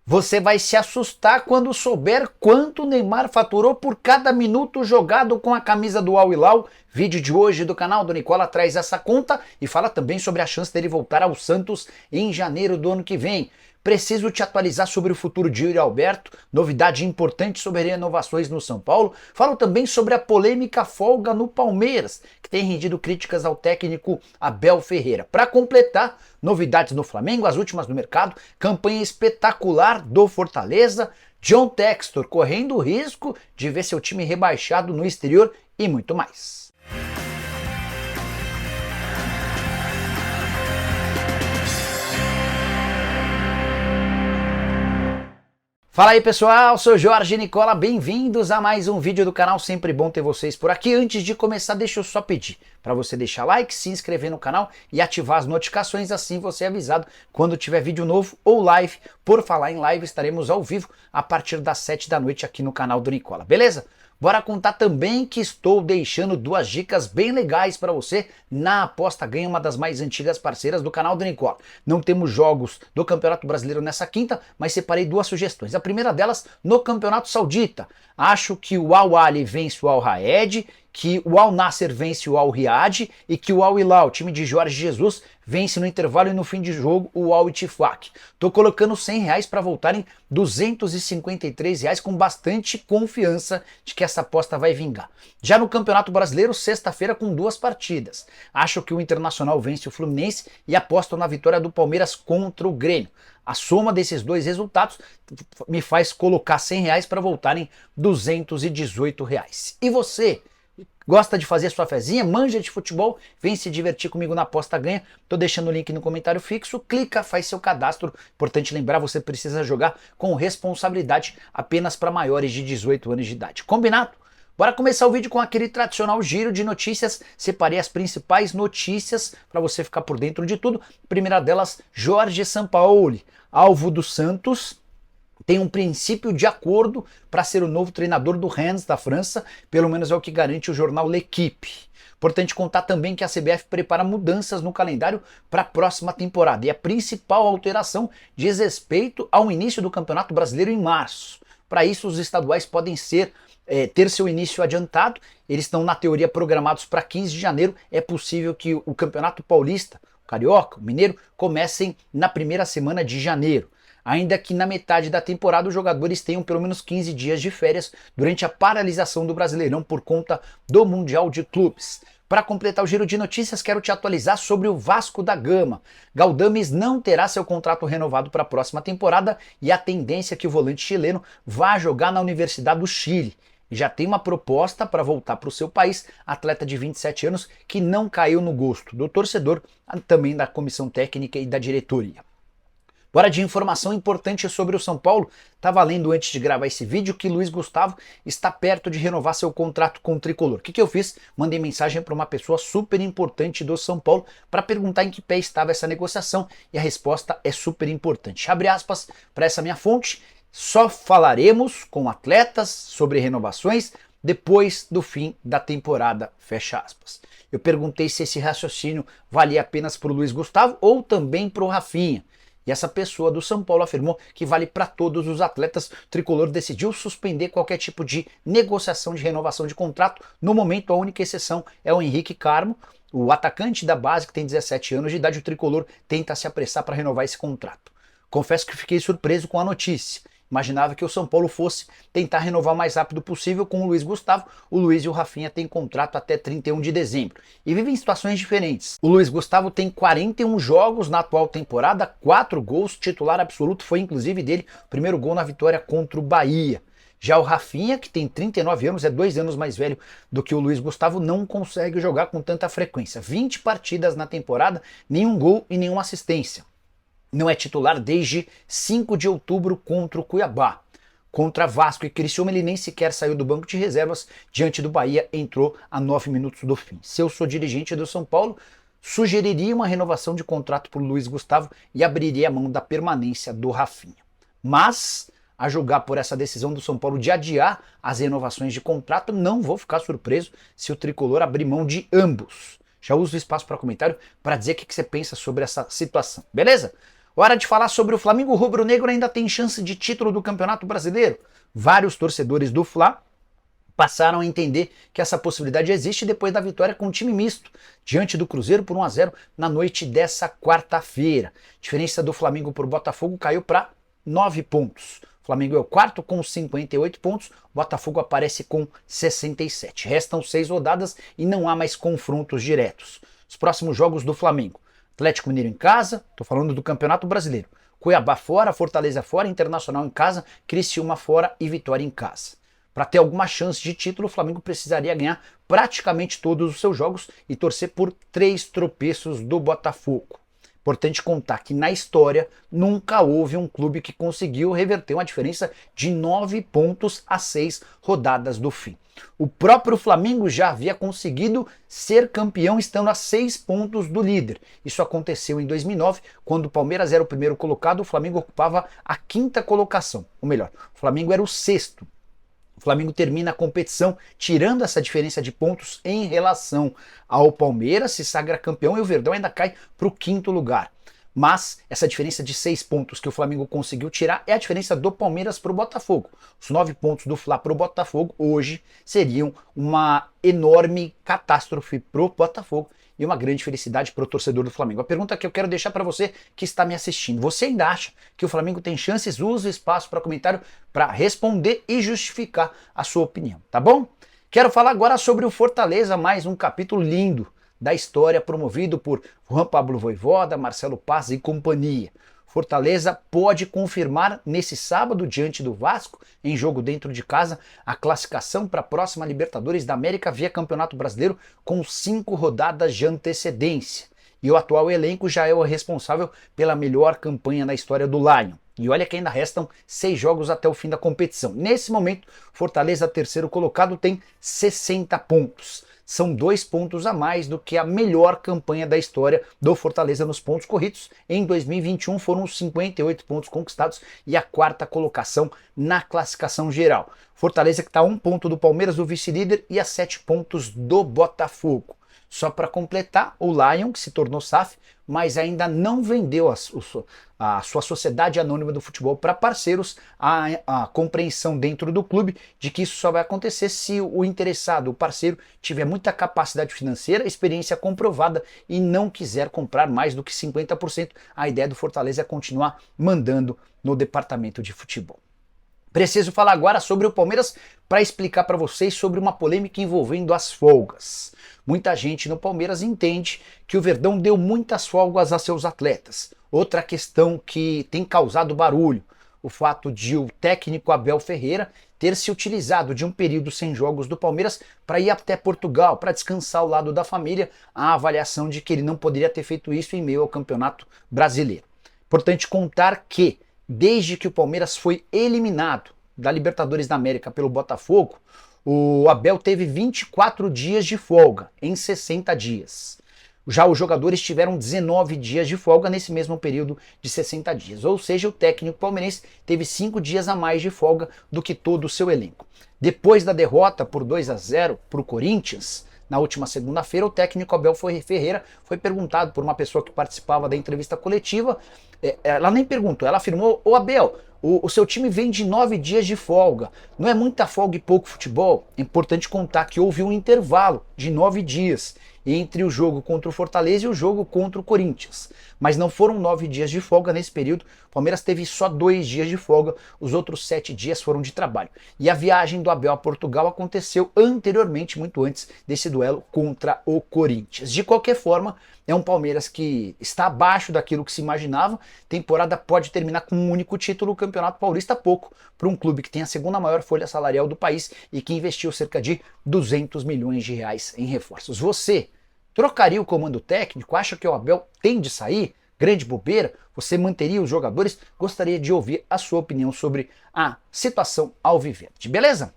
Você vai se assustar quando souber quanto o Neymar faturou por cada minuto jogado com a camisa do Al Hilal. Vídeo de hoje do canal do Nicola traz essa conta e fala também sobre a chance dele voltar ao Santos em janeiro do ano que vem. Preciso te atualizar sobre o futuro de Yuri Alberto, novidade importante sobre renovações no São Paulo. Falo também sobre a polêmica folga no Palmeiras, que tem rendido críticas ao técnico Abel Ferreira. Para completar, novidades no Flamengo, as últimas do mercado, campanha espetacular do Fortaleza, John Textor correndo o risco de ver seu time rebaixado no exterior e muito mais. Fala aí pessoal, sou Jorge Nicola, bem-vindos a mais um vídeo do canal, sempre bom ter vocês por aqui. Antes de começar, deixa eu só pedir para você deixar like, se inscrever no canal e ativar as notificações, assim você é avisado quando tiver vídeo novo ou live. Por falar em live, estaremos ao vivo a partir das 7 da noite aqui no canal do Nicola, beleza? Bora contar também que estou deixando duas dicas bem legais para você na Aposta Ganha, uma das mais antigas parceiras do canal do Nicola. Não temos jogos do Campeonato Brasileiro nessa quinta, mas separei duas sugestões. A primeira delas, no Campeonato Saudita. Acho que o Al Ahly vence o Al Raed, que o Al Nassr vence o Al Riyad e que o Al Hilal, time de Jorge Jesus, vence no intervalo e no fim de jogo o Al Ittifaq. Tô colocando R$100 para voltarem R$253 com bastante confiança de que essa aposta vai vingar. Já no Campeonato Brasileiro, sexta-feira com duas partidas. Acho que o Internacional vence o Fluminense e aposto na vitória do Palmeiras contra o Grêmio. A soma desses dois resultados me faz colocar R$100 para voltarem R$218. E você? Gosta de fazer sua fezinha? Manja de futebol? Vem se divertir comigo na Aposta Ganha. Tô deixando o link no comentário fixo. Clica, faz seu cadastro. Importante lembrar, você precisa jogar com responsabilidade, apenas para maiores de 18 anos de idade. Combinado? Bora começar o vídeo com aquele tradicional giro de notícias. Separei as principais notícias para você ficar por dentro de tudo. Primeira delas, Jorge Sampaoli, alvo do Santos, tem um princípio de acordo para ser o novo treinador do Rennes da França, pelo menos é o que garante o jornal L'Equipe. Importante contar também que a CBF prepara mudanças no calendário para a próxima temporada, e a principal alteração diz respeito ao início do Campeonato Brasileiro em março. Para isso, os estaduais podem ter seu início adiantado, eles estão na teoria programados para 15 de janeiro, é possível que o Campeonato Paulista, o Carioca, o Mineiro, comecem na primeira semana de janeiro. Ainda que na metade da temporada os jogadores tenham pelo menos 15 dias de férias durante a paralisação do Brasileirão por conta do Mundial de Clubes. Para completar o giro de notícias, quero te atualizar sobre o Vasco da Gama. Galdames não terá seu contrato renovado para a próxima temporada e a tendência é que o volante chileno vá jogar na Universidade do Chile. Já tem uma proposta para voltar para o seu país, atleta de 27 anos que não caiu no gosto do torcedor, também da comissão técnica e da diretoria. Bora de informação importante sobre o São Paulo. Estava lendo antes de gravar esse vídeo que Luiz Gustavo está perto de renovar seu contrato com o Tricolor. O que eu fiz? Mandei mensagem para uma pessoa super importante do São Paulo para perguntar em que pé estava essa negociação e a resposta é super importante. Abre aspas para essa minha fonte. Só falaremos com atletas sobre renovações depois do fim da temporada, fecha aspas. Eu perguntei se esse raciocínio valia apenas para o Luiz Gustavo ou também para o Rafinha. E essa pessoa do São Paulo afirmou que vale para todos os atletas. O Tricolor decidiu suspender qualquer tipo de negociação de renovação de contrato. No momento, a única exceção é o Henrique Carmo, o atacante da base que tem 17 anos de idade. O Tricolor tenta se apressar para renovar esse contrato. Confesso que fiquei surpreso com a notícia. Imaginava que o São Paulo fosse tentar renovar o mais rápido possível com o Luiz Gustavo. O Luiz e o Rafinha têm contrato até 31 de dezembro e vivem em situações diferentes. O Luiz Gustavo tem 41 jogos na atual temporada, 4 gols, titular absoluto, foi inclusive dele o primeiro gol na vitória contra o Bahia. Já o Rafinha, que tem 39 anos, é 2 anos mais velho do que o Luiz Gustavo, não consegue jogar com tanta frequência. 20 partidas na temporada, nenhum gol e nenhuma assistência. Não é titular desde 5 de outubro contra o Cuiabá. Contra Vasco e Criciúma ele nem sequer saiu do banco de reservas, diante do Bahia entrou a 9 minutos do fim. Se eu sou dirigente do São Paulo, sugeriria uma renovação de contrato para o Luiz Gustavo e abriria a mão da permanência do Rafinha. Mas, a julgar por essa decisão do São Paulo de adiar as renovações de contrato, não vou ficar surpreso se o Tricolor abrir mão de ambos. Já uso o espaço para comentário para dizer o que você pensa sobre essa situação, beleza? Hora de falar sobre o Flamengo rubro-negro ainda tem chance de título do Campeonato Brasileiro. Vários torcedores do Fla passaram a entender que essa possibilidade existe depois da vitória com o time misto, diante do Cruzeiro por 1-0 na noite dessa quarta-feira. A diferença do Flamengo por Botafogo caiu para 9 pontos. O Flamengo é o quarto com 58 pontos, o Botafogo aparece com 67. Restam 6 rodadas e não há mais confrontos diretos. Os próximos jogos do Flamengo: Atlético Mineiro em casa, estou falando do Campeonato Brasileiro, Cuiabá fora, Fortaleza fora, Internacional em casa, Criciúma fora e Vitória em casa. Para ter alguma chance de título, o Flamengo precisaria ganhar praticamente todos os seus jogos e torcer por 3 tropeços do Botafogo. Importante contar que na história nunca houve um clube que conseguiu reverter uma diferença de 9 pontos a 6 rodadas do fim. O próprio Flamengo já havia conseguido ser campeão estando a 6 pontos do líder. Isso aconteceu em 2009, quando o Palmeiras era o primeiro colocado, o Flamengo ocupava a 5ª colocação. Ou melhor, o Flamengo era o 6º. O Flamengo termina a competição tirando essa diferença de pontos em relação ao Palmeiras, se sagra campeão e o Verdão ainda cai para o 5º lugar. Mas essa diferença de 6 pontos que o Flamengo conseguiu tirar é a diferença do Palmeiras para o Botafogo. Os 9 pontos do Fla para o Botafogo hoje seriam uma enorme catástrofe para o Botafogo e uma grande felicidade para o torcedor do Flamengo. A pergunta que eu quero deixar para você que está me assistindo: você ainda acha que o Flamengo tem chances? Use o espaço para comentário para responder e justificar a sua opinião, tá bom? Quero falar agora sobre o Fortaleza, mais um capítulo lindo da história promovido por Juan Pablo Vojvoda, Marcelo Paz e companhia. Fortaleza pode confirmar nesse sábado diante do Vasco, em jogo dentro de casa, a classificação para a próxima Libertadores da América via Campeonato Brasileiro com 5 rodadas de antecedência. E o atual elenco já é o responsável pela melhor campanha na história do Lion. E olha que ainda restam 6 jogos até o fim da competição. Nesse momento, Fortaleza, terceiro colocado, tem 60 pontos. São 2 pontos a mais do que a melhor campanha da história do Fortaleza nos pontos corridos. Em 2021 foram 58 pontos conquistados e a 4ª colocação na classificação geral. Fortaleza que está a 1 ponto do Palmeiras, do vice-líder, e a 7 pontos do Botafogo. Só para completar, o Lion, que se tornou SAF, mas ainda não vendeu a sua sociedade anônima do futebol para parceiros, a compreensão dentro do clube de que isso só vai acontecer se o interessado, o parceiro, tiver muita capacidade financeira, experiência comprovada e não quiser comprar mais do que 50%. A ideia do Fortaleza é continuar mandando no departamento de futebol. Preciso falar agora sobre o Palmeiras para explicar para vocês sobre uma polêmica envolvendo as folgas. Muita gente no Palmeiras entende que o Verdão deu muitas folgas a seus atletas. Outra questão que tem causado barulho: o fato de o técnico Abel Ferreira ter se utilizado de um período sem jogos do Palmeiras para ir até Portugal, para descansar ao lado da família, a avaliação de que ele não poderia ter feito isso em meio ao Campeonato Brasileiro. Importante contar que, desde que o Palmeiras foi eliminado da Libertadores da América pelo Botafogo, o Abel teve 24 dias de folga em 60 dias. Já os jogadores tiveram 19 dias de folga nesse mesmo período de 60 dias. Ou seja, o técnico palmeirense teve 5 dias a mais de folga do que todo o seu elenco. Depois da derrota por 2-0 para o Corinthians, na última segunda-feira, o técnico Abel Ferreira foi perguntado por uma pessoa que participava da entrevista coletiva. Ela nem perguntou, ela afirmou: ô Abel, o seu time vem de 9 dias de folga, não é muita folga e pouco futebol? É importante contar que houve um intervalo de 9 dias entre o jogo contra o Fortaleza e o jogo contra o Corinthians. Mas não foram 9 dias de folga nesse período. O Palmeiras teve só 2 dias de folga, os outros 7 dias foram de trabalho. E a viagem do Abel a Portugal aconteceu anteriormente, muito antes desse duelo contra o Corinthians. De qualquer forma, é um Palmeiras que está abaixo daquilo que se imaginava. Temporada pode terminar com um único título, o Campeonato Paulista, pouco para um clube que tem a segunda maior folha salarial do país e que investiu cerca de 200 milhões de reais em reforços. Você trocaria o comando técnico? Acha que o Abel tem de sair? Grande bobeira? Você manteria os jogadores? Gostaria de ouvir a sua opinião sobre a situação alviverde, beleza?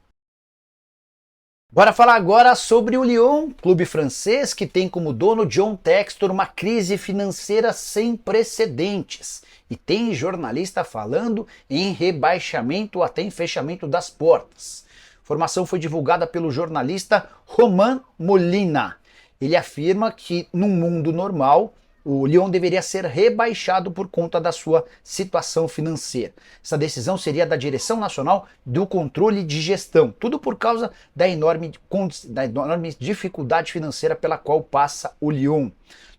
Bora falar agora sobre o Lyon, clube francês que tem como dono John Textor uma crise financeira sem precedentes. E tem jornalista falando em rebaixamento ou até em fechamento das portas. A informação foi divulgada pelo jornalista Romain Molina. Ele afirma que, num mundo normal, o Lyon deveria ser rebaixado por conta da sua situação financeira. Essa decisão seria da direção nacional do controle de gestão, tudo por causa da enorme dificuldade financeira pela qual passa o Lyon.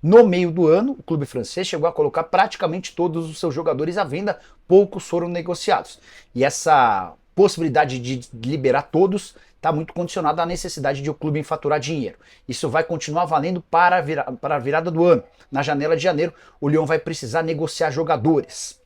No meio do ano, o clube francês chegou a colocar praticamente todos os seus jogadores à venda, poucos foram negociados. E essa possibilidade de liberar todos está muito condicionada à necessidade de o clube faturar dinheiro. Isso vai continuar valendo para a virada do ano. Na janela de janeiro, o Lyon vai precisar negociar jogadores.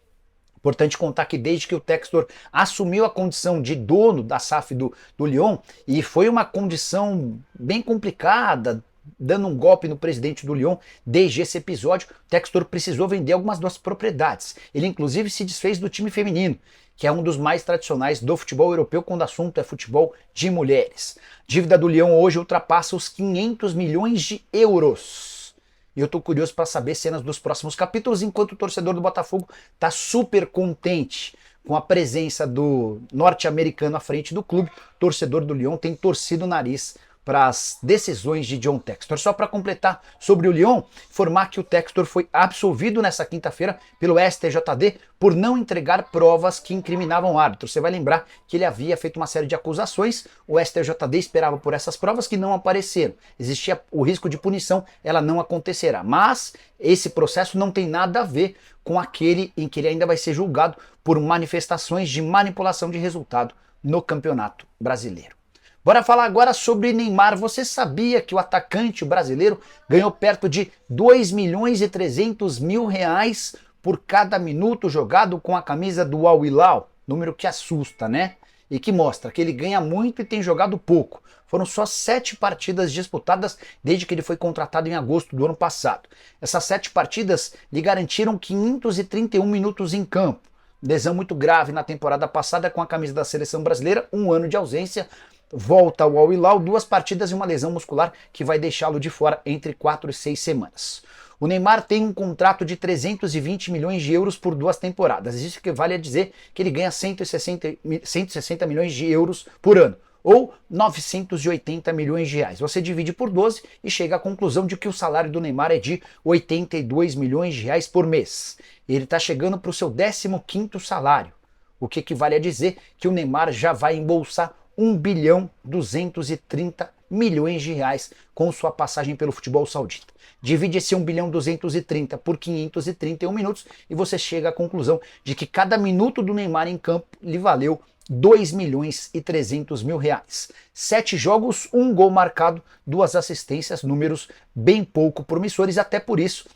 Importante contar que desde que o Textor assumiu a condição de dono da SAF do Lyon, e foi uma condição bem complicada, dando um golpe no presidente do Lyon, desde esse episódio, o Textor precisou vender algumas das propriedades. Ele inclusive se desfez do time feminino, que é um dos mais tradicionais do futebol europeu quando o assunto é futebol de mulheres. A dívida do Lyon hoje ultrapassa os 500 milhões de euros. E eu tô curioso para saber cenas dos próximos capítulos, enquanto o torcedor do Botafogo tá super contente com a presença do norte-americano à frente do clube. O torcedor do Lyon tem torcido o nariz para as decisões de John Textor. Só para completar sobre o Lyon, informar que o Textor foi absolvido nessa quinta-feira pelo STJD por não entregar provas que incriminavam o árbitro. Você vai lembrar que ele havia feito uma série de acusações, o STJD esperava por essas provas que não apareceram. Existia o risco de punição, ela não acontecerá. Mas esse processo não tem nada a ver com aquele em que ele ainda vai ser julgado por manifestações de manipulação de resultado no Campeonato Brasileiro. Bora falar agora sobre Neymar. Você sabia que o atacante brasileiro ganhou perto de 2 milhões e 300 mil reais por cada minuto jogado com a camisa do Al Hilal? Número que assusta, né? E que mostra que ele ganha muito e tem jogado pouco. Foram só 7 partidas disputadas desde que ele foi contratado em agosto do ano passado. Essas 7 partidas lhe garantiram 531 minutos em campo. Lesão muito grave na temporada passada com a camisa da seleção brasileira, 1 ano de ausência. Volta ao Al Hilal, 2 partidas e uma lesão muscular que vai deixá-lo de fora entre 4 e 6 semanas. O Neymar tem um contrato de 320 milhões de euros por 2 temporadas. Isso equivale a dizer que ele ganha 160 milhões de euros por ano, ou 980 milhões de reais. Você divide por 12 e chega à conclusão de que o salário do Neymar é de 82 milhões de reais por mês. Ele está chegando para o seu 15º salário, o que equivale a dizer que o Neymar já vai embolsar 1 bilhão 230 milhões de reais com sua passagem pelo futebol saudita. Divide esse 1 bilhão 230 por 531 minutos e você chega à conclusão de que cada minuto do Neymar em campo lhe valeu 2 milhões e 300 mil reais. 7 jogos, 1 gol marcado, 2 assistências, números bem pouco promissores, até por isso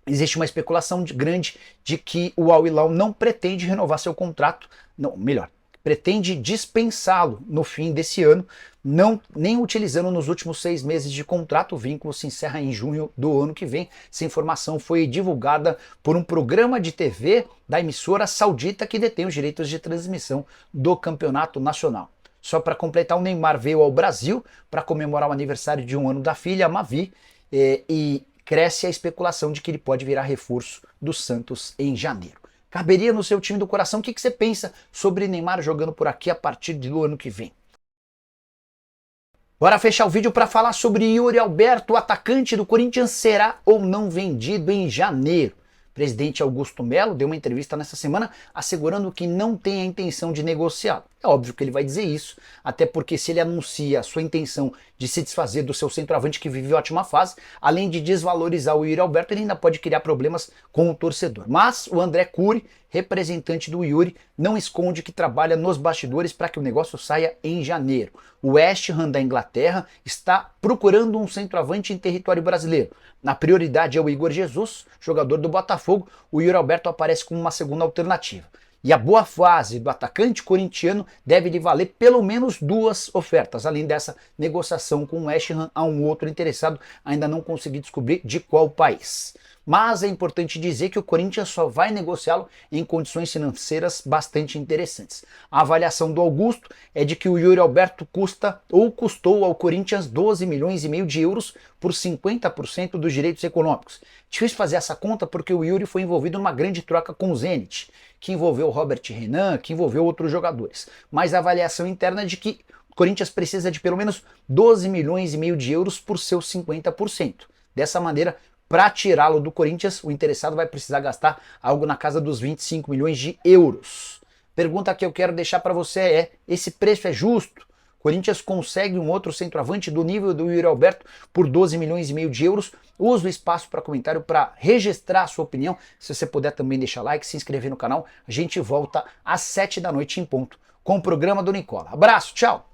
existe uma especulação grande de que o Al Hilal não pretende renovar seu contrato, não, melhor, pretende dispensá-lo no fim desse ano, nem utilizando nos últimos 6 meses de contrato. O vínculo se encerra em junho do ano que vem. Essa informação foi divulgada por um programa de TV da emissora saudita que detém os direitos de transmissão do campeonato nacional. Só para completar, o Neymar veio ao Brasil para comemorar o aniversário de 1 ano da filha, a Mavi, e cresce a especulação de que ele pode virar reforço do Santos em janeiro. Caberia no seu time do coração? O que você pensa sobre Neymar jogando por aqui a partir do ano que vem? Bora fechar o vídeo para falar sobre Yuri Alberto, o atacante do Corinthians, será ou não vendido em janeiro. O presidente Augusto Melo deu uma entrevista nessa semana assegurando que não tem a intenção de negociá-lo. É óbvio que ele vai dizer isso, até porque se ele anuncia a sua intenção de se desfazer do seu centroavante que vive ótima fase, além de desvalorizar o Yuri Alberto, ele ainda pode criar problemas com o torcedor. Mas o André Cury, representante do Yuri, não esconde que trabalha nos bastidores para que o negócio saia em janeiro. O West Ham da Inglaterra está procurando um centroavante em território brasileiro. Na prioridade é o Igor Jesus, jogador do Botafogo. O Yuri Alberto aparece como uma segunda alternativa. E a boa fase do atacante corintiano deve lhe valer pelo menos 2 ofertas. Além dessa negociação com o West Ham, há um outro interessado, ainda não consegui descobrir de qual país. Mas é importante dizer que o Corinthians só vai negociá-lo em condições financeiras bastante interessantes. A avaliação do Augusto é de que o Yuri Alberto custou ao Corinthians 12 milhões e meio de euros por 50% dos direitos econômicos. Difícil fazer essa conta porque o Yuri foi envolvido numa grande troca com o Zenit, que envolveu o Robert Renan, que envolveu outros jogadores. Mas a avaliação interna é de que o Corinthians precisa de pelo menos 12 milhões e meio de euros por seus 50%. Dessa maneira, para tirá-lo do Corinthians, o interessado vai precisar gastar algo na casa dos 25 milhões de euros. Pergunta que eu quero deixar para você é: esse preço é justo? O Corinthians consegue um outro centroavante do nível do Yuri Alberto por 12 milhões e meio de euros? Usa o espaço para comentário para registrar a sua opinião. Se você puder também deixar like, se inscrever no canal. A gente volta às 7 da noite em ponto com o programa do Nicola. Abraço, tchau!